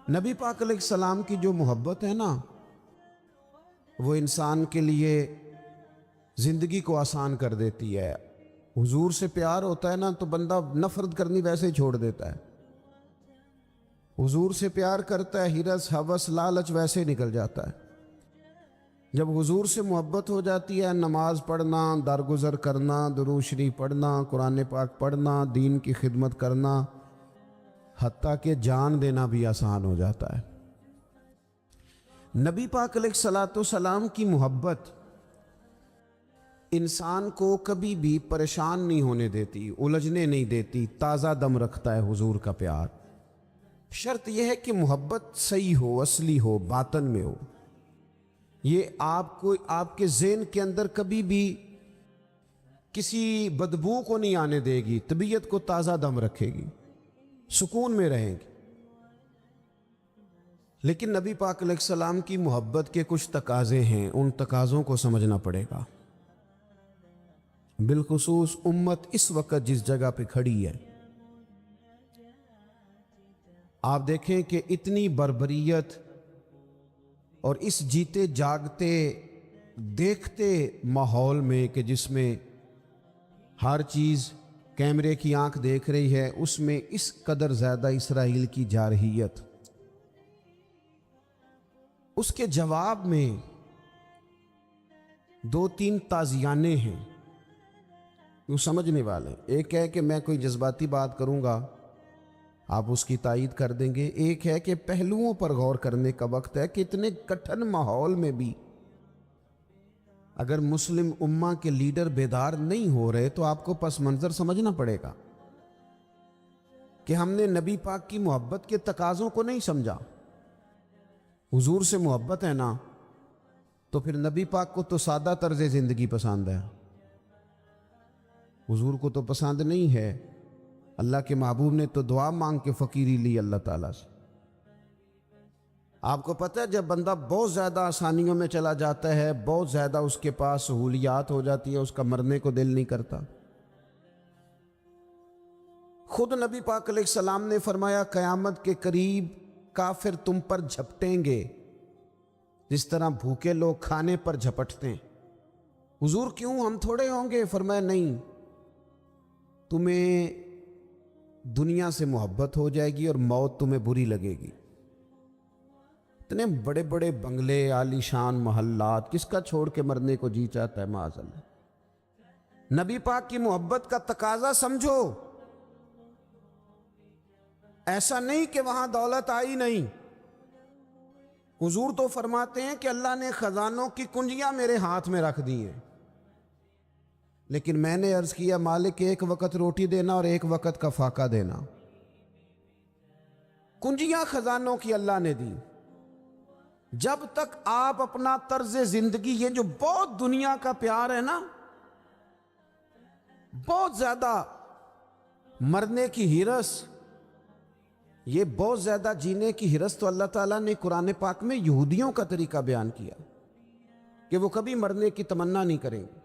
نبی پاک علیہ السلام کی جو محبت ہے نا، وہ انسان کے لیے زندگی کو آسان کر دیتی ہے۔ حضور سے پیار ہوتا ہے نا تو بندہ نفرت کرنی ویسے ہی چھوڑ دیتا ہے۔ حضور سے پیار کرتا ہے، ہرس ہوس لالچ ویسے ہی نکل جاتا ہے۔ جب حضور سے محبت ہو جاتی ہے، نماز پڑھنا، درگزر کرنا، درود شریف پڑھنا، قرآن پاک پڑھنا، دین کی خدمت کرنا، حتیٰ کہ جان دینا بھی آسان ہو جاتا ہے۔ نبی پاک علیہ الصلاۃ والسلام کی محبت انسان کو کبھی بھی پریشان نہیں ہونے دیتی، الجھنے نہیں دیتی، تازہ دم رکھتا ہے حضور کا پیار۔ شرط یہ ہے کہ محبت صحیح ہو، اصلی ہو، باطن میں ہو۔ یہ آپ کے ذہن کے اندر کبھی بھی کسی بدبو کو نہیں آنے دے گی، طبیعت کو تازہ دم رکھے گی، سکون میں رہیں گی۔ لیکن نبی پاک علیہ السلام کی محبت کے کچھ تقاضے ہیں، ان تقاضوں کو سمجھنا پڑے گا۔ بالخصوص امت اس وقت جس جگہ پہ کھڑی ہے، آپ دیکھیں کہ اتنی بربریت اور اس جیتے جاگتے دیکھتے ماحول میں کہ جس میں ہر چیز کیمرے کی آنکھ دیکھ رہی ہے، اس میں اس قدر زیادہ اسرائیل کی جارحیت، اس کے جواب میں دو تین تازیانے ہیں وہ سمجھنے والے۔ ایک ہے کہ میں کوئی جذباتی بات کروں گا، آپ اس کی تائید کر دیں گے۔ ایک ہے کہ پہلوؤں پر غور کرنے کا وقت ہے کہ اتنے کٹھن ماحول میں بھی اگر مسلم امہ کے لیڈر بیدار نہیں ہو رہے تو آپ کو پس منظر سمجھنا پڑے گا کہ ہم نے نبی پاک کی محبت کے تقاضوں کو نہیں سمجھا۔ حضور سے محبت ہے نا تو پھر نبی پاک کو تو سادہ طرز زندگی پسند ہے، حضور کو تو پسند نہیں ہے۔ اللہ کے محبوب نے تو دعا مانگ کے فقیری لی اللہ تعالیٰ سے۔ آپ کو پتہ ہے جب بندہ بہت زیادہ آسانیوں میں چلا جاتا ہے، بہت زیادہ اس کے پاس سہولیات ہو جاتی ہے، اس کا مرنے کو دل نہیں کرتا۔ خود نبی پاک علیہ السلام نے فرمایا قیامت کے قریب کافر تم پر جھپٹیں گے جس طرح بھوکے لوگ کھانے پر جھپٹتے ہیں۔ حضور کیوں، ہم تھوڑے ہوں گے؟ فرمایا نہیں، تمہیں دنیا سے محبت ہو جائے گی اور موت تمہیں بری لگے گی۔ اتنے بڑے بڑے بنگلے، عالی شان محلات، کس کا چھوڑ کے مرنے کو جی چاہتا ہے معاذ اللہ۔ نبی پاک کی محبت کا تقاضا سمجھو، ایسا نہیں کہ وہاں دولت آئی نہیں۔ حضور تو فرماتے ہیں کہ اللہ نے خزانوں کی کنجیاں میرے ہاتھ میں رکھ دی ہیں، لیکن میں نے عرض کیا مالک ایک وقت روٹی دینا اور ایک وقت کا فاقہ دینا۔ کنجیاں خزانوں کی اللہ نے دی۔ جب تک آپ اپنا طرز زندگی، یہ جو بہت دنیا کا پیار ہے نا، بہت زیادہ مرنے کی ہرس، یہ بہت زیادہ جینے کی ہرس، تو اللہ تعالیٰ نے قرآن پاک میں یہودیوں کا طریقہ بیان کیا کہ وہ کبھی مرنے کی تمنا نہیں کریں گے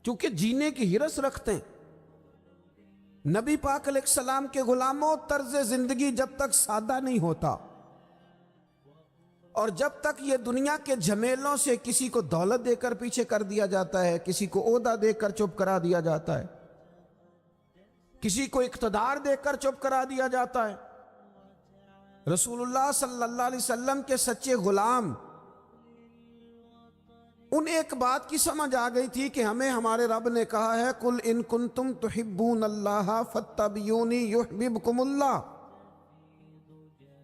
کیونکہ جینے کی ہرس رکھتے ہیں۔ نبی پاک علیہ السلام کے غلاموں، طرز زندگی جب تک سادہ نہیں ہوتا اور جب تک یہ دنیا کے جھمیلوں سے کسی کو دولت دے کر پیچھے کر دیا جاتا ہے، کسی کو عہدہ دے کر چپ کرا دیا جاتا ہے، کسی کو اقتدار دے کر چپ کرا دیا جاتا ہے، رسول اللہ صلی اللہ علیہ وسلم کے سچے غلام ان ایک بات کی سمجھ آ گئی تھی کہ ہمیں ہمارے رب نے کہا ہے قل ان کنتم تحبون اللہ فاتبعونی یحببکم اللہ۔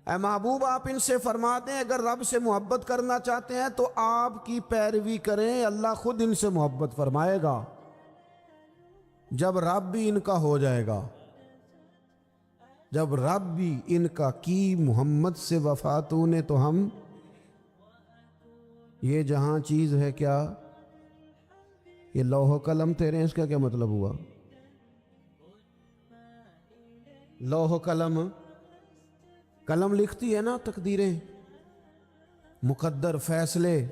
اے محبوب آپ ان سے فرما دیں اگر رب سے محبت کرنا چاہتے ہیں تو آپ کی پیروی کریں، اللہ خود ان سے محبت فرمائے گا۔ جب رب بھی ان کا ہو جائے گا، جب رب بھی ان کا کی محمد سے وفاتوں نے، تو ہم یہ جہاں چیز ہے کیا، یہ لوح و قلم تیرے ہیں، اس کا کیا مطلب ہوا؟ لوح و قلم، قلم لکھتی ہے نا تقدیریں، مقدر فیصلے،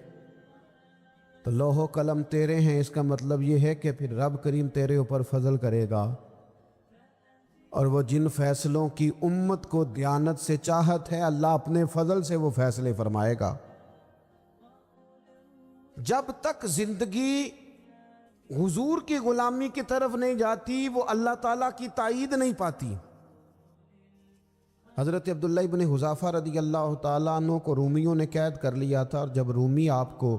تو لوح و قلم تیرے ہیں، اس کا مطلب یہ ہے کہ پھر رب کریم تیرے اوپر فضل کرے گا اور وہ جن فیصلوں کی امت کو دیانت سے چاہت ہے، اللہ اپنے فضل سے وہ فیصلے فرمائے گا۔ جب تک زندگی حضور کی غلامی کی طرف نہیں جاتی، وہ اللہ تعالیٰ کی تائید نہیں پاتی۔ حضرت عبداللہ ابن حذافہ رضی اللہ تعالیٰ عنہ کو رومیوں نے قید کر لیا تھا، اور جب رومی آپ کو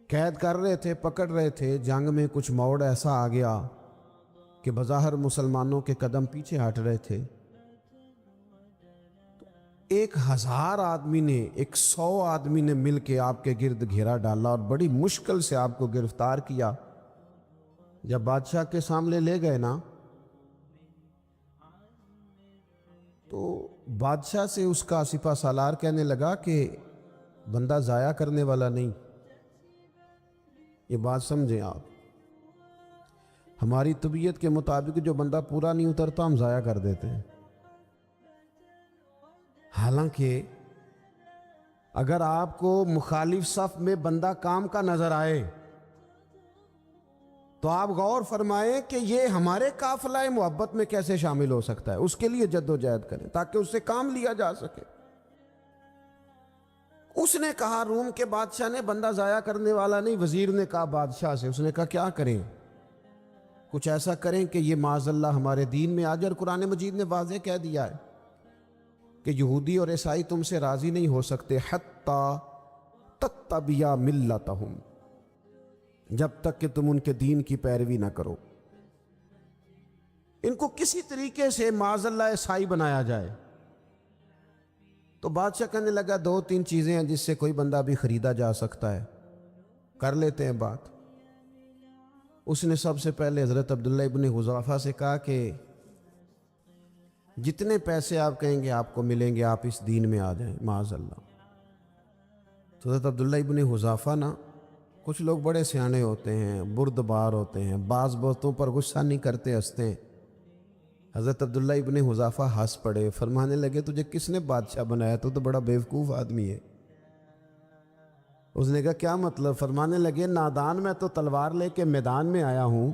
قید کر رہے تھے، پکڑ رہے تھے، جنگ میں کچھ موڑ ایسا آ گیا کہ بظاہر مسلمانوں کے قدم پیچھے ہٹ رہے تھے۔ 1000 آدمی نے، 100 آدمی نے مل کے آپ کے گرد گھیرا ڈالا اور بڑی مشکل سے آپ کو گرفتار کیا۔ جب بادشاہ کے سامنے لے گئے نا، تو بادشاہ سے اس کا سپہ سالار کہنے لگا کہ بندہ ضائع کرنے والا نہیں۔ یہ بات سمجھیں آپ، ہماری طبیعت کے مطابق جو بندہ پورا نہیں اترتا ہم ضائع کر دیتے ہیں۔ حالانکہ اگر آپ کو مخالف صف میں بندہ کام کا نظر آئے تو آپ غور فرمائیں کہ یہ ہمارے قافلہ محبت میں کیسے شامل ہو سکتا ہے، اس کے لیے جد و جہد کریں تاکہ اس سے کام لیا جا سکے۔ اس نے کہا، روم کے بادشاہ نے، بندہ ضائع کرنے والا نہیں۔ وزیر نے کہا بادشاہ سے، اس نے کہا کیا کریں؟ کچھ ایسا کریں کہ یہ معاذ اللہ ہمارے دین میں آ جائے۔ اور قرآن مجید نے واضح کہہ دیا ہے کہ یہودی اور عیسائی تم سے راضی نہیں ہو سکتے حتی تتبع ملتہم، جب تک کہ تم ان کے دین کی پیروی نہ کرو۔ ان کو کسی طریقے سے معاذ اللہ عیسائی بنایا جائے۔ تو بادشاہ کہنے لگا 2-3 چیزیں ہیں جس سے کوئی بندہ بھی خریدا جا سکتا ہے، کر لیتے ہیں بات۔ اس نے سب سے پہلے حضرت عبداللہ ابن حذافہ سے کہا کہ جتنے پیسے آپ کہیں گے آپ کو ملیں گے، آپ اس دین میں آ جائیں معاذ اللہ۔ تو حضرت عبداللہ ابن حذافہ نا، کچھ لوگ بڑے سیانے ہوتے ہیں، بردبار ہوتے ہیں، بعض باتوں پر غصہ نہیں کرتے، ہنستے ہیں۔ حضرت عبداللہ ابن حذافہ ہنس پڑے، فرمانے لگے تجھے کس نے بادشاہ بنایا؟ تو بڑا بیوقوف آدمی ہے۔ اس نے کہا کیا مطلب؟ فرمانے لگے نادان، میں تو تلوار لے کے میدان میں آیا ہوں،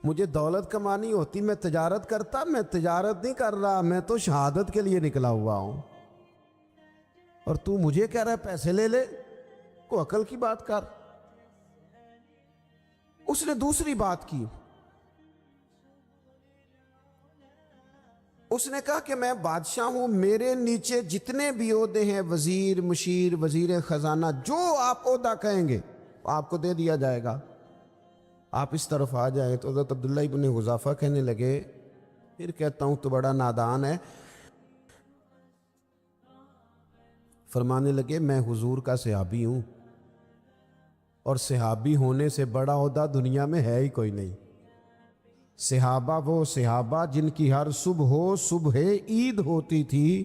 مجھے دولت کمانی ہوتی میں تجارت کرتا، میں تجارت نہیں کر رہا، میں تو شہادت کے لیے نکلا ہوا ہوں، اور تو مجھے کہہ رہا ہے پیسے لے لے، کو عقل کی بات کر۔ اس نے دوسری بات کی، اس نے کہا کہ میں بادشاہ ہوں، میرے نیچے جتنے بھی عہدے ہیں، وزیر، مشیر، وزیر خزانہ، جو آپ عہدہ کہیں گے آپ کو دے دیا جائے گا، آپ اس طرف آ جائیں۔ تو حضرت عبداللہ ابن حذافہ کہنے لگے پھر کہتا ہوں تو بڑا نادان ہے۔ فرمانے لگے میں حضور کا صحابی ہوں، اور صحابی ہونے سے بڑا عہدہ دنیا میں ہے ہی کوئی نہیں۔ صحابہ وہ صحابہ جن کی ہر صبح عید ہوتی تھی،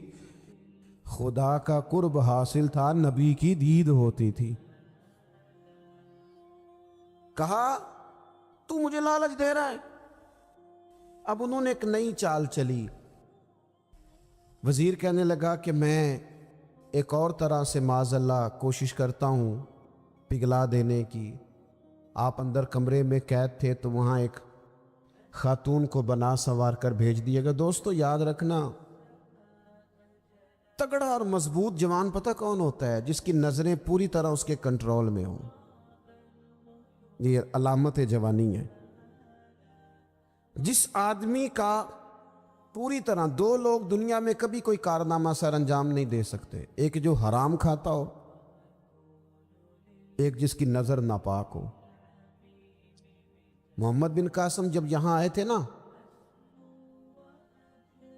خدا کا قرب حاصل تھا، نبی کی دید ہوتی تھی۔ کہا تو مجھے لالچ دے رہا ہے۔ اب انہوں نے ایک نئی چال چلی۔ وزیر کہنے لگا کہ میں ایک اور طرح سے معاذ اللہ کوشش کرتا ہوں پگھلا دینے کی۔ آپ اندر کمرے میں قید تھے تو وہاں ایک خاتون کو بنا سنوار کر بھیج دیے گا۔ دوستو یاد رکھنا، تگڑا اور مضبوط جوان پتہ کون ہوتا ہے؟ جس کی نظریں پوری طرح اس کے کنٹرول میں ہوں۔ یہ علامت جوانی ہے۔ جس آدمی کا پوری طرح، 2 لوگ دنیا میں کبھی کوئی کارنامہ سر انجام نہیں دے سکتے، ایک جو حرام کھاتا ہو، ایک جس کی نظر ناپاک ہو۔ محمد بن قاسم جب یہاں آئے تھے نا،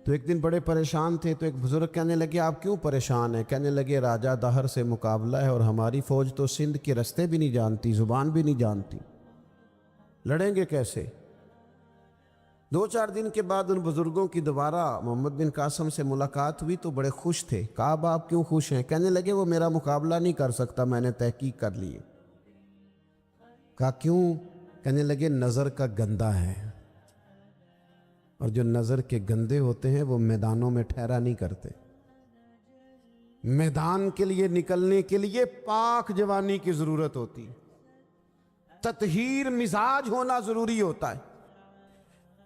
تو ایک دن بڑے پریشان تھے، تو ایک بزرگ کہنے لگے آپ کیوں پریشان ہیں؟ کہنے لگے راجہ دہر سے مقابلہ ہے، اور ہماری فوج تو سندھ کے رستے بھی نہیں جانتی، زبان بھی نہیں جانتی، لڑیں گے کیسے؟ 2-4 دن کے بعد ان بزرگوں کی دوبارہ محمد بن قاسم سے ملاقات ہوئی تو بڑے خوش تھے۔ کہا اب آپ کیوں خوش ہیں؟ کہنے لگے وہ میرا مقابلہ نہیں کر سکتا، میں نے تحقیق کر لی۔ کہا کیوں؟ کہنے لگے نظر کا گندہ ہے، اور جو نظر کے گندے ہوتے ہیں وہ میدانوں میں ٹھہرا نہیں کرتے۔ میدان کے لیے نکلنے کے لیے پاک جوانی کی ضرورت ہوتی، تطہیر مزاج ہونا ضروری ہوتا ہے۔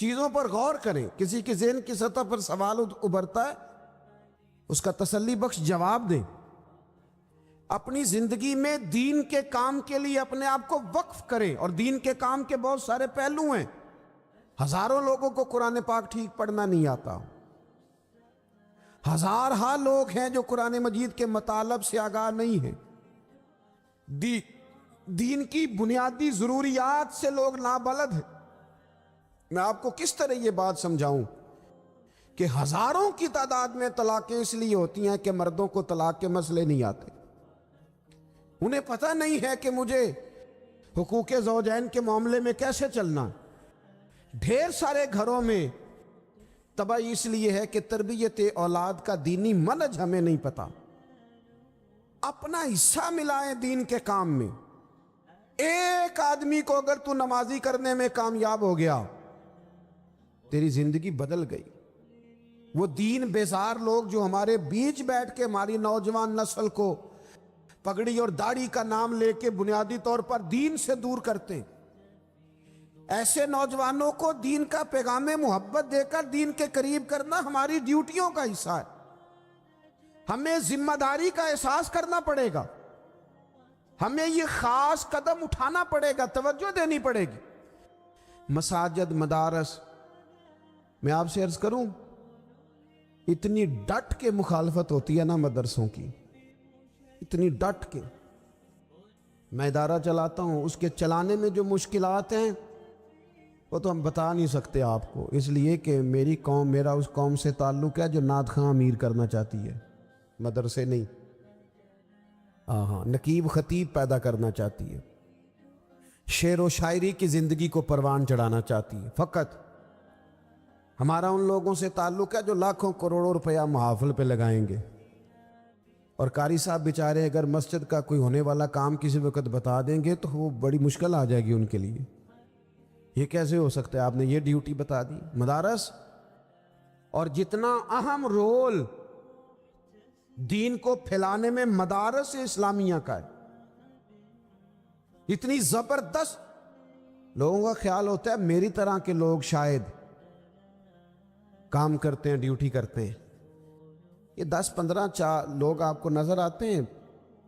چیزوں پر غور کریں. کسی کے ذہن کی سطح پر سوال ابھرتا ہے، اس کا تسلی بخش جواب دیں. اپنی زندگی میں دین کے کام کے لیے اپنے آپ کو وقف کریں. اور دین کے کام کے بہت سارے پہلو ہیں. ہزاروں لوگوں کو قرآن پاک ٹھیک پڑھنا نہیں آتا. ہزارہا لوگ ہیں جو قرآن مجید کے مطالب سے آگاہ نہیں ہیں. دین کی بنیادی ضروریات سے لوگ نابلد ہیں. میں آپ کو کس طرح یہ بات سمجھاؤں کہ ہزاروں کی تعداد میں طلاقیں اس لیے ہوتی ہیں کہ مردوں کو طلاق کے مسئلے نہیں آتے. انہیں پتہ نہیں ہے کہ مجھے حقوق زوجین کے معاملے میں کیسے چلنا. ڈھیر سارے گھروں میں تباہی اس لیے ہے کہ تربیت اولاد کا دینی منہج ہمیں نہیں پتا. اپنا حصہ ملائیں دین کے کام میں. ایک آدمی کو اگر تو نمازی کرنے میں کامیاب ہو گیا، تیری زندگی بدل گئی. وہ دین بیزار لوگ جو ہمارے بیچ بیٹھ کے ہماری نوجوان نسل کو پگڑی اور داڑھی کا نام لے کے بنیادی طور پر دین سے دور کرتے ہیں، ایسے نوجوانوں کو دین کا پیغام محبت دے کر دین کے قریب کرنا ہماری ڈیوٹیوں کا حصہ ہے. ہمیں ذمہ داری کا احساس کرنا پڑے گا. ہمیں یہ خاص قدم اٹھانا پڑے گا، توجہ دینی پڑے گی. مساجد، مدارس، میں آپ سے عرض کروں، اتنی ڈٹ کے مخالفت ہوتی ہے نا مدرسوں کی، اتنی ڈٹ کے. میں ادارہ چلاتا ہوں، اس کے چلانے میں جو مشکلات ہیں وہ تو ہم بتا نہیں سکتے آپ کو، اس لیے کہ میری قوم، میرا اس قوم سے تعلق ہے جو نعت خواں امیر کرنا چاہتی ہے، مدرسے نہیں. نقیب خطیب پیدا کرنا چاہتی ہے، شعر و شاعری کی زندگی کو پروان چڑھانا چاہتی ہے. فقط ہمارا ان لوگوں سے تعلق ہے جو لاکھوں کروڑوں روپیہ محافل پہ لگائیں گے. اور قاری صاحب بیچارے اگر مسجد کا کوئی ہونے والا کام کسی وقت بتا دیں گے تو وہ بڑی مشکل آ جائے گی ان کے لیے. یہ کیسے ہو سکتا ہے، آپ نے یہ ڈیوٹی بتا دی. مدارس، اور جتنا اہم رول دین کو پھیلانے میں مدارس اسلامیہ کا ہے، اتنی زبردست. لوگوں کا خیال ہوتا ہے میری طرح کے لوگ شاید کام کرتے ہیں، ڈیوٹی کرتے ہیں. یہ 10-15 لوگ آپ کو نظر آتے ہیں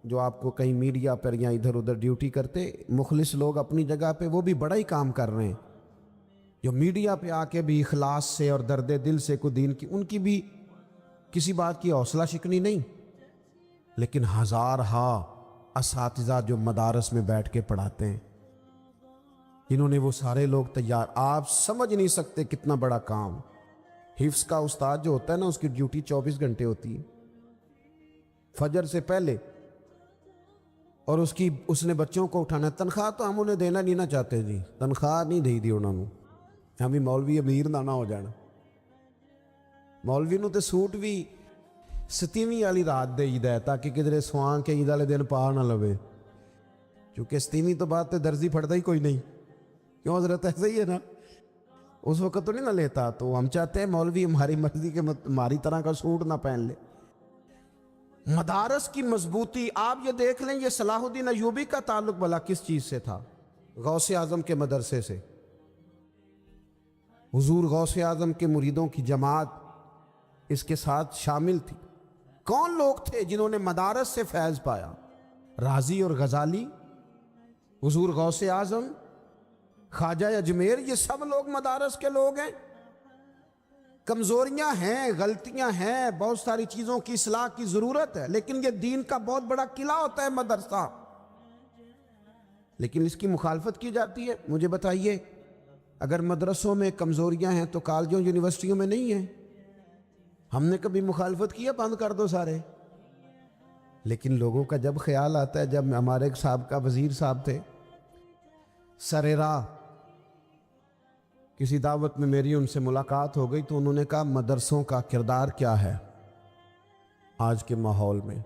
جو آپ کو کہیں میڈیا پر یا ادھر ادھر ڈیوٹی کرتے. مخلص لوگ اپنی جگہ پہ وہ بھی بڑا ہی کام کر رہے ہیں، جو میڈیا پہ آ کے بھی اخلاص سے اور درد دل سے کو دین کی، ان کی بھی کسی بات کی حوصلہ شکنی نہیں. لیکن ہزارہا اساتذہ جو مدارس میں بیٹھ کے پڑھاتے ہیں، جنہوں نے وہ سارے لوگ تیار، آپ سمجھ نہیں سکتے کتنا بڑا کام. حفظ کا استاد جو ہوتا ہے نا، اس کی ڈیوٹی 24 گھنٹے ہوتی ہے فجر سے پہلے، اور اس نے بچوں کو اٹھانا. تنخواہ تو ہم انہیں دینا نہیں نہ چاہتے جی، تنخواہ نہیں دی انہوں نے. ہم بھی مولوی امیر نہ ہو جانا. مولوی نو تے سوٹ بھی 27ویں والی رات دے ہے تاکہ کدھر سوان کے عید والے دن پا نہ لوے، کیونکہ 27ویں تو بعد تے درزی پھڑتا ہی کوئی نہیں. کیوں حضرت، ایسا ہی ہے نا، اس وقت تو نہیں نہ لیتا. تو ہم چاہتے ہیں مولوی ہماری مرضی کے ہماری طرح کا سوٹ نہ پہن لے. مدارس کی مضبوطی آپ یہ دیکھ لیں، یہ صلاح الدین ایوبی کا تعلق بھلا کس چیز سے تھا؟ غوث اعظم کے مدرسے سے. حضور غوث اعظم کے مریدوں کی جماعت اس کے ساتھ شامل تھی. کون لوگ تھے جنہوں نے مدارس سے فیض پایا؟ رازی اور غزالی، حضور غوث اعظم، خواجہ اجمیر، یہ سب لوگ مدارس کے لوگ ہیں. کمزوریاں ہیں، غلطیاں ہیں، بہت ساری چیزوں کی اصلاح کی ضرورت ہے، لیکن یہ دین کا بہت بڑا قلعہ ہوتا ہے مدرسہ. لیکن اس کی مخالفت کی جاتی ہے. مجھے بتائیے، اگر مدرسوں میں کمزوریاں ہیں تو کالجوں یونیورسٹیوں میں نہیں ہیں؟ ہم نے کبھی مخالفت کیا بند کر دو سارے؟ لیکن لوگوں کا جب خیال آتا ہے، جب ہمارے ایک سابقہ وزیر صاحب تھے سر راہ، کسی دعوت میں میری ان سے ملاقات ہو گئی تو انہوں نے کہا مدرسوں کا کردار کیا ہے آج کے ماحول میں.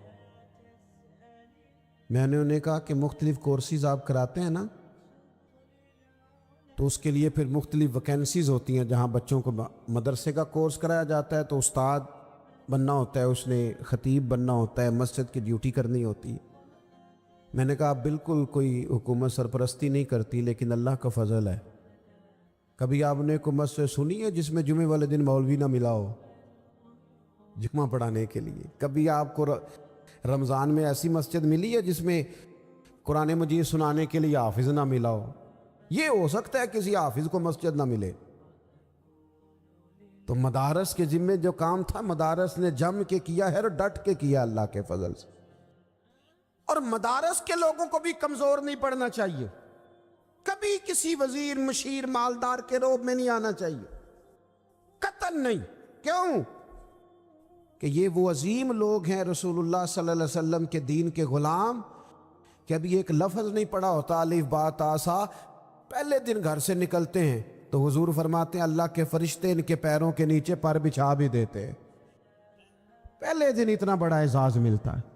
میں نے انہیں کہا کہ مختلف کورسز آپ کراتے ہیں نا، تو اس کے لیے پھر مختلف ویکینسیز ہوتی ہیں. جہاں بچوں کو مدرسے کا کورس کرایا جاتا ہے تو استاد بننا ہوتا ہے، اس نے خطیب بننا ہوتا ہے، مسجد کی ڈیوٹی کرنی ہوتی ہے. میں نے کہا بالکل کوئی حکومت سرپرستی نہیں کرتی، لیکن اللہ کا فضل ہے کبھی آپ نے کوئی مسجد سنی ہے جس میں جمعے والے دن مولوی نہ ملا ہو جمعہ پڑھانے کے لیے؟ کبھی آپ کو رمضان میں ایسی مسجد ملی ہے جس میں قرآن مجید سنانے کے لیے حافظ نہ ملا ہو؟ یہ ہو سکتا ہے کسی حافظ کو مسجد نہ ملے۔ تو مدارس کے ذمے جو کام تھا مدارس نے جم کے کیا ہے اور ڈٹ کے کیا اللہ کے فضل سے۔ اور مدارس کے لوگوں کو بھی کمزور نہیں پڑنا چاہیے، کبھی کسی وزیر مشیر مالدار کے روب میں نہیں آنا چاہیے، قطعاً نہیں۔ کیوں؟ کہ یہ وہ عظیم لوگ ہیں رسول اللہ صلی اللہ علیہ وسلم کے دین کے غلام، کہ ابھی ایک لفظ نہیں پڑا ہوتا الف با تا سا، پہلے دن گھر سے نکلتے ہیں تو حضور فرماتے ہیں اللہ کے فرشتے ان کے پیروں کے نیچے پر بچھا بھی دیتے ہیں، پہلے دن اتنا بڑا اعزاز ملتا ہے۔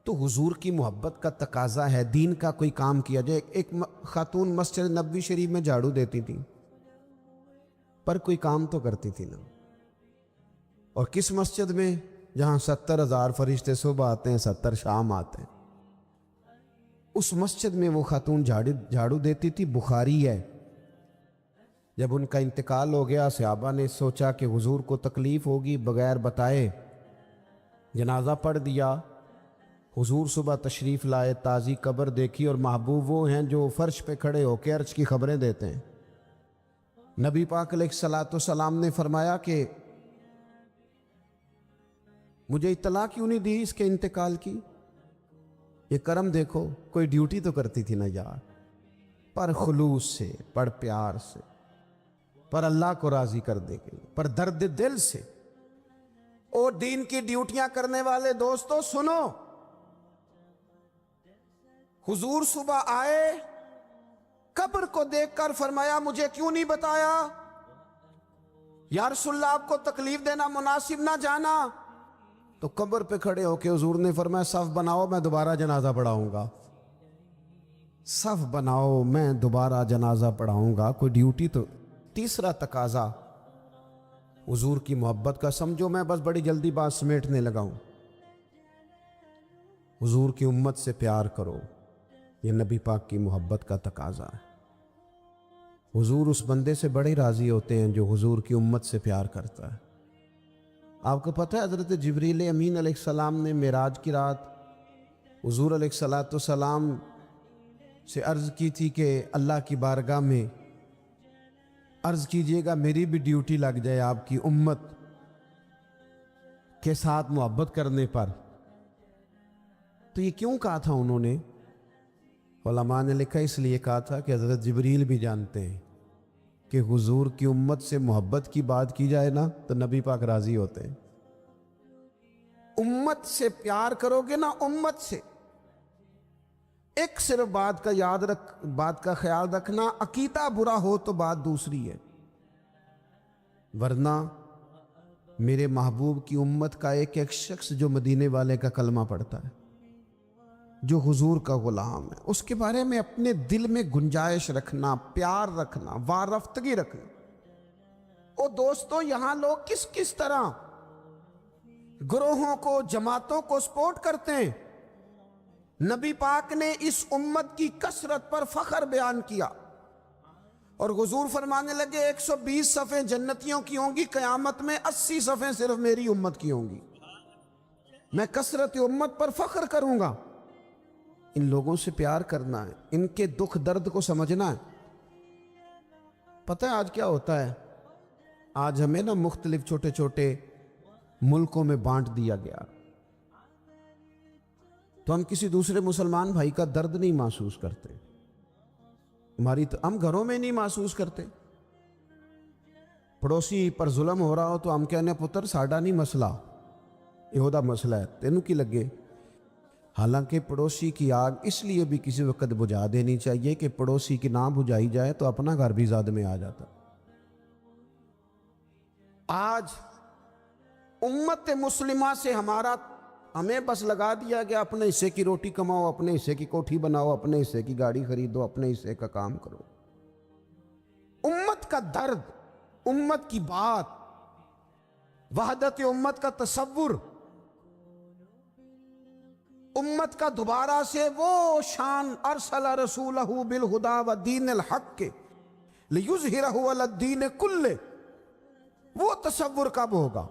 تو حضور کی محبت کا تقاضا ہے دین کا کوئی کام کیا جائے۔ ایک خاتون مسجد نبوی شریف میں جھاڑو دیتی تھی پر کوئی کام تو کرتی تھی نا، اور کس مسجد میں؟ جہاں 70,000 فرشتے صبح آتے ہیں 70 شام آتے ہیں، اس مسجد میں وہ خاتون جھاڑو دیتی تھی۔ بخاری ہے، جب ان کا انتقال ہو گیا صحابہ نے سوچا کہ حضور کو تکلیف ہوگی، بغیر بتائے جنازہ پڑھ دیا۔ حضور صبح تشریف لائے، تازی قبر دیکھی، اور محبوب وہ ہیں جو فرش پہ کھڑے ہو کے عرش کی خبریں دیتے ہیں۔ نبی پاک علیہ الصلوۃ والسلام نے فرمایا کہ مجھے اطلاع کیوں نہیں دی اس کے انتقال کی؟ یہ کرم دیکھو، کوئی ڈیوٹی تو کرتی تھی نا یار، پر خلوص سے، پر پیار سے، پر اللہ کو راضی کرنے کے لیے، پر درد دل سے۔ اور دین کی ڈیوٹیاں کرنے والے دوستو سنو، حضور صبح آئے، قبر کو دیکھ کر فرمایا مجھے کیوں نہیں بتایا؟ یا رسول اللہ آپ کو تکلیف دینا مناسب نہ جانا؟ تو قبر پہ کھڑے ہو کے حضور نے فرمایا صف بناؤ میں دوبارہ جنازہ پڑھاؤں گا، صف بناؤ میں دوبارہ جنازہ پڑھاؤں گا۔ کوئی ڈیوٹی تو۔ تیسرا تقاضا حضور کی محبت کا، سمجھو میں بس بڑی جلدی بات سمیٹنے لگا ہوں۔ حضور کی امت سے پیار کرو، یہ نبی پاک کی محبت کا تقاضا ہے۔ حضور اس بندے سے بڑے راضی ہوتے ہیں جو حضور کی امت سے پیار کرتا ہے۔ آپ کو پتہ ہے حضرت جبریل امین علیہ السلام نے معراج کی رات حضور علیہ الصلوۃ والسلام سے عرض کی تھی کہ اللہ کی بارگاہ میں عرض کیجئے گا میری بھی ڈیوٹی لگ جائے آپ کی امت کے ساتھ محبت کرنے پر۔ تو یہ کیوں کہا تھا انہوں نے؟ علماء نے لکھا اس لیے کہا تھا کہ حضرت جبریل بھی جانتے ہیں کہ حضور کی امت سے محبت کی بات کی جائے نا تو نبی پاک راضی ہوتے ہیں۔ امت سے پیار کرو گے نا، امت سے ایک صرف بات کا خیال رکھنا، عقیدہ برا ہو تو بات دوسری ہے، ورنہ میرے محبوب کی امت کا ایک ایک شخص جو مدینے والے کا کلمہ پڑھتا ہے، جو حضور کا غلام ہے، اس کے بارے میں اپنے دل میں گنجائش رکھنا، پیار رکھنا، وارفتگی رکھنا۔ او دوستو یہاں لوگ کس کس طرح گروہوں کو، جماعتوں کو سپورٹ کرتے ہیں۔ نبی پاک نے اس امت کی کثرت پر فخر بیان کیا، اور حضور فرمانے لگے 120 صفیں جنتیوں کی ہوں گی، قیامت میں 80 صفیں صرف میری امت کی ہوں گی، میں کثرت امت پر فخر کروں گا۔ ان لوگوں سے پیار کرنا ہے، ان کے دکھ درد کو سمجھنا ہے۔ پتہ ہے آج کیا ہوتا ہے؟ آج ہمیں نا مختلف چھوٹے چھوٹے ملکوں میں بانٹ دیا گیا، تو ہم کسی دوسرے مسلمان بھائی کا درد نہیں محسوس کرتے، ہم گھروں میں نہیں محسوس کرتے۔ پڑوسی پر ظلم ہو رہا ہو تو ہم کہنے پتر ساڈا نہیں مسئلہ، یہ دا مسئلہ ہے، تینوں کی لگے۔ حالانکہ پڑوسی کی آگ اس لیے بھی کسی وقت بجھا دینی چاہیے کہ پڑوسی کی نہ بجھائی جائے تو اپنا گھر بھی زاد میں آ جاتا۔ آج امت مسلمہ سے ہمیں بس لگا دیا گیا اپنے حصے کی روٹی کماؤ، اپنے حصے کی کوٹھی بناؤ، اپنے حصے کی گاڑی خریدو، اپنے حصے کا کام کرو۔ امت کا درد، امت کی بات، وحدت امت کا تصور، امت کا دوبارہ سے وہ شان ارسل رسولہ بالہدی ودین الحق کے لِيُظْهِرَهُ عَلَى الدِّينِ كُلِّهِ، وہ تصور کب ہوگا؟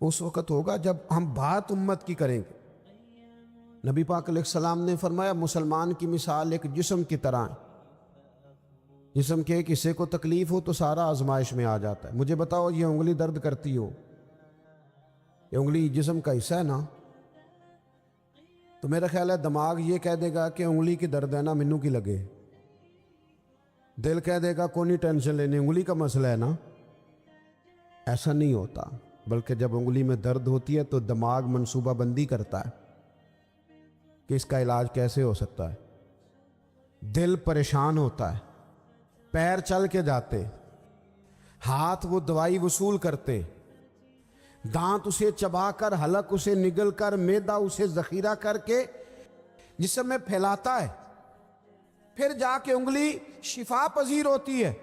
اس وقت ہوگا جب ہم بات امت کی کریں گے۔ نبی پاک علیہ السلام نے فرمایا مسلمان کی مثال ایک جسم کی طرح ہے، جسم کے ایک حصے کو تکلیف ہو تو سارا آزمائش میں آ جاتا ہے۔ مجھے بتاؤ یہ انگلی درد کرتی ہو، یہ انگلی جسم کا حصہ ہے نا، تو میرا خیال ہے دماغ یہ کہہ دے گا کہ انگلی کی درد ہے نا مینوں کی لگے، دل کہہ دے گا کوئی نہیں ٹینشن لینی، انگلی کا مسئلہ ہے نا۔ ایسا نہیں ہوتا، بلکہ جب انگلی میں درد ہوتی ہے تو دماغ منصوبہ بندی کرتا ہے کہ اس کا علاج کیسے ہو سکتا ہے، دل پریشان ہوتا ہے، پیر چل کے جاتے، ہاتھ وہ دوائی وصول کرتے، دانت اسے چبا کر، حلق اسے نگل کر، معدہ اسے ذخیرہ کر کے جسم میں پھیلاتا ہے، پھر جا کے انگلی شفا پذیر ہوتی ہے۔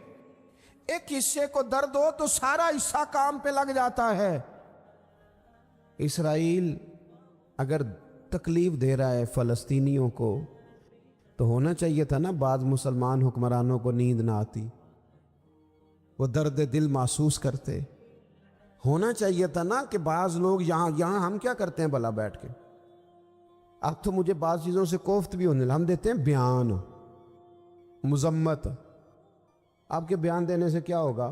ایک حصے کو درد ہو تو سارا حصہ کام پہ لگ جاتا ہے۔ اسرائیل اگر تکلیف دے رہا ہے فلسطینیوں کو تو ہونا چاہیے تھا نا بعض مسلمان حکمرانوں کو نیند نہ آتی، وہ درد دل محسوس کرتے۔ ہونا چاہیے تھا نا کہ بعض لوگ یہاں ہم کیا کرتے ہیں بھلا بیٹھ کے، اب تو مجھے بعض چیزوں سے کوفت بھی ہونے لگا، ہم دیتے ہیں بیان، مذمت۔ آپ کے بیان دینے سے کیا ہوگا؟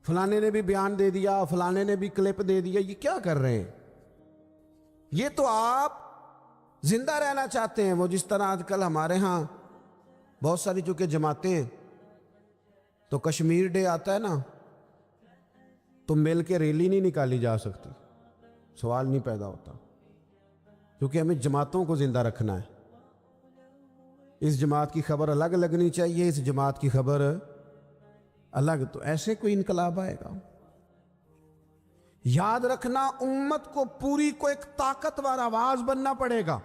فلانے نے بھی بیان دے دیا، فلانے نے بھی کلپ دے دیا، یہ کیا کر رہے ہیں؟ یہ تو آپ زندہ رہنا چاہتے ہیں۔ وہ جس طرح آج کل ہمارے ہاں بہت ساری چونکہ جماعتیں ہیں تو کشمیر ڈے آتا ہے نا تو مل کے ریلی نہیں نکالی جا سکتی، سوال نہیں پیدا ہوتا، کیونکہ ہمیں جماعتوں کو زندہ رکھنا ہے۔ اس جماعت کی خبر الگ لگنی چاہیے، اس جماعت کی خبر الگ، تو ایسے کوئی انقلاب آئے گا؟ یاد رکھنا امت کو پوری کو ایک طاقتور آواز بننا پڑے گا۔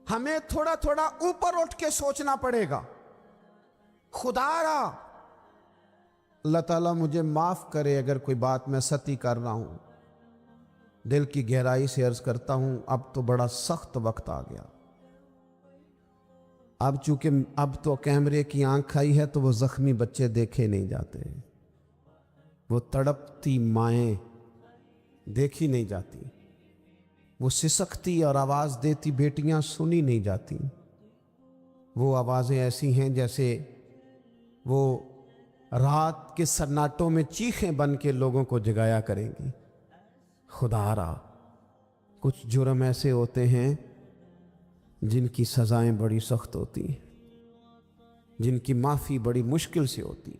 ہمیں تھوڑا تھوڑا اوپر اٹھ کے سوچنا پڑے گا۔ خدا را اللہ تعالیٰ مجھے معاف کرے اگر کوئی بات میں سطحی کر رہا ہوں، دل کی گہرائی سے عرض کرتا ہوں اب تو بڑا سخت وقت آ گیا۔ اب چونکہ اب تو کیمرے کی آنکھ آئی ہے تو وہ زخمی بچے دیکھے نہیں جاتے، وہ تڑپتی مائیں دیکھی نہیں جاتی، وہ سسکتی اور آواز دیتی بیٹیاں سنی نہیں جاتی۔ وہ آوازیں ایسی ہیں جیسے وہ رات کے سناٹوں میں چیخیں بن کے لوگوں کو جگایا کریں گی۔ خدا را کچھ جرم ایسے ہوتے ہیں جن کی سزائیں بڑی سخت ہوتی ہیں، جن کی معافی بڑی مشکل سے ہوتی۔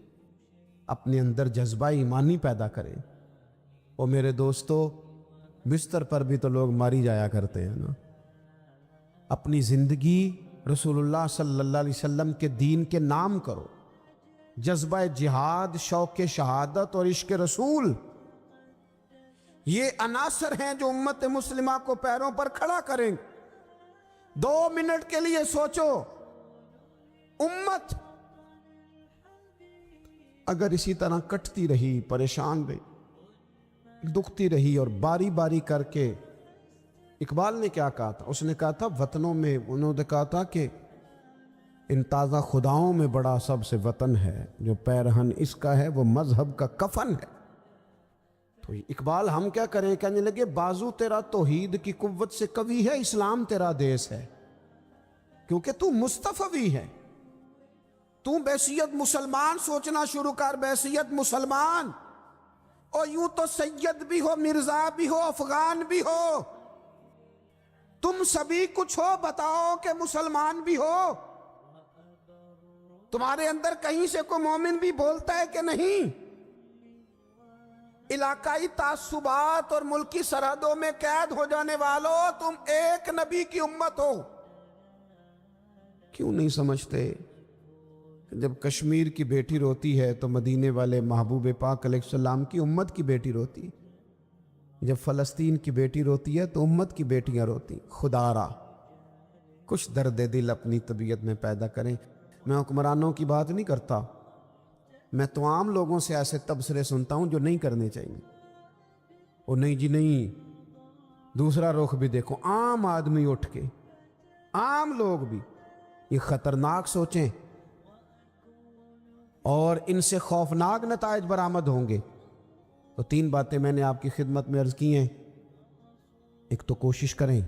اپنے اندر جذبہ ایمانی پیدا کریں۔ اور میرے دوستو بستر پر بھی تو لوگ ماری جایا کرتے ہیں نا۔ اپنی زندگی رسول اللہ صلی اللہ علیہ وسلم کے دین کے نام کرو۔ جذبہ جہاد، شوق شہادت اور عشق رسول، یہ عناصر ہیں جو امت مسلمہ کو پیروں پر کھڑا کریں گے۔ 2 منٹ کے لیے سوچو، امت اگر اسی طرح کٹتی رہی، پریشان رہی، دکھتی رہی اور باری باری کر کے، اقبال نے کیا کہا تھا؟ اس نے کہا تھا وطنوں میں، انہوں نے کہا تھا کہ ان تازہ خداؤں میں بڑا سب سے وطن ہے، جو پیرہن اس کا ہے وہ مذہب کا کفن ہے۔ تو اقبال ہم کیا کریں؟ کہنے لگے بازو تیرا توحید کی قوت سے قوی ہے، اسلام تیرا دیس ہے، کیونکہ تو مصطفی ہے۔ تو بحیثیت مسلمان سوچنا شروع کر، بحیثیت مسلمان، اور یوں تو سید بھی ہو، مرزا بھی ہو، افغان بھی ہو، تم سبھی کچھ ہو، بتاؤ کہ مسلمان بھی ہو۔ تمہارے اندر کہیں سے کوئی مومن بھی بولتا ہے کہ نہیں؟ علاقائی تعصبات اور ملکی سرحدوں میں قید ہو جانے والوں، تم ایک نبی کی امت ہو۔ کیوں نہیں سمجھتے جب کشمیر کی بیٹی روتی ہے تو مدینے والے محبوب پاک علیہ السلام کی امت کی بیٹی روتی، جب فلسطین کی بیٹی روتی ہے تو امت کی بیٹیاں روتی۔ خدا را کچھ درد دل اپنی طبیعت میں پیدا کریں۔ میں حکمرانوں کی بات نہیں کرتا، میں تو عام لوگوں سے ایسے تبصرے سنتا ہوں جو نہیں کرنے چاہیے۔ اور نہیں جی نہیں، دوسرا رخ بھی دیکھو، عام آدمی اٹھ کے، عام لوگ بھی یہ خطرناک سوچیں اور ان سے خوفناک نتائج برآمد ہوں گے۔ تو 3 باتیں میں نے آپ کی خدمت میں عرض کی ہیں۔ ایک تو کوشش کریں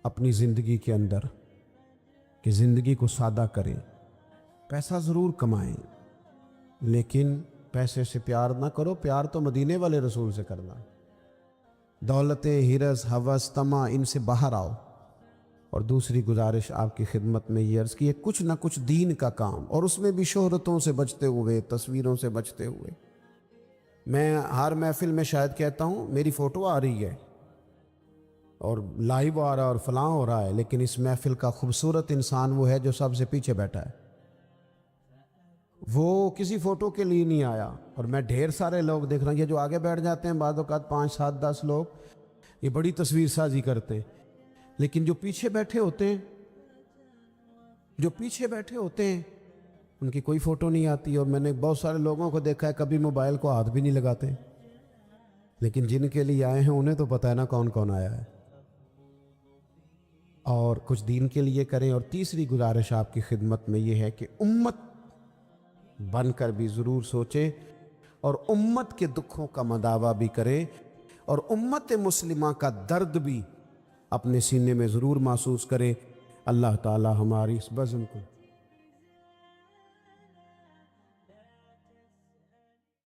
اپنی زندگی کے اندر کہ زندگی کو سادہ کریں، پیسہ ضرور کمائیں لیکن پیسے سے پیار نہ کرو، پیار تو مدینے والے رسول سے کرنا۔ دولتیں، ہرس، ہوس، طمع، ان سے باہر آؤ۔ اور دوسری گزارش آپ کی خدمت میں یہ عرض کی ہے، کچھ نہ کچھ دین کا کام، اور اس میں بھی شہرتوں سے بچتے ہوئے، تصویروں سے بچتے ہوئے۔ میں ہر محفل میں شاید کہتا ہوں میری فوٹو آ رہی ہے اور لائیو آ رہا ہے اور فلاں ہو رہا ہے، لیکن اس محفل کا خوبصورت انسان وہ ہے جو سب سے پیچھے بیٹھا ہے۔ وہ کسی فوٹو کے لیے نہیں آیا، اور میں ڈھیر سارے لوگ دیکھ رہا ہوں، یہ جو آگے بیٹھ جاتے ہیں بعض اوقات 5 7 10 لوگ، یہ بڑی تصویر سازی کرتے ہیں، لیکن جو پیچھے بیٹھے ہوتے ہیں ان کی کوئی فوٹو نہیں آتی۔ اور میں نے بہت سارے لوگوں کو دیکھا ہے کبھی موبائل کو ہاتھ بھی نہیں لگاتے، لیکن جن کے لیے آئے ہیں انہیں تو پتہ ہے نا کون کون آیا ہے۔ اور کچھ دین کے لیے کریں۔ اور تیسری گزارش آپ کی خدمت میں یہ ہے کہ امت بن کر بھی ضرور سوچیں اور امت کے دکھوں کا مداوع بھی کریں، اور امت مسلمہ کا درد بھی اپنے سینے میں ضرور محسوس کریں۔ اللہ تعالی ہماری اس بزم کو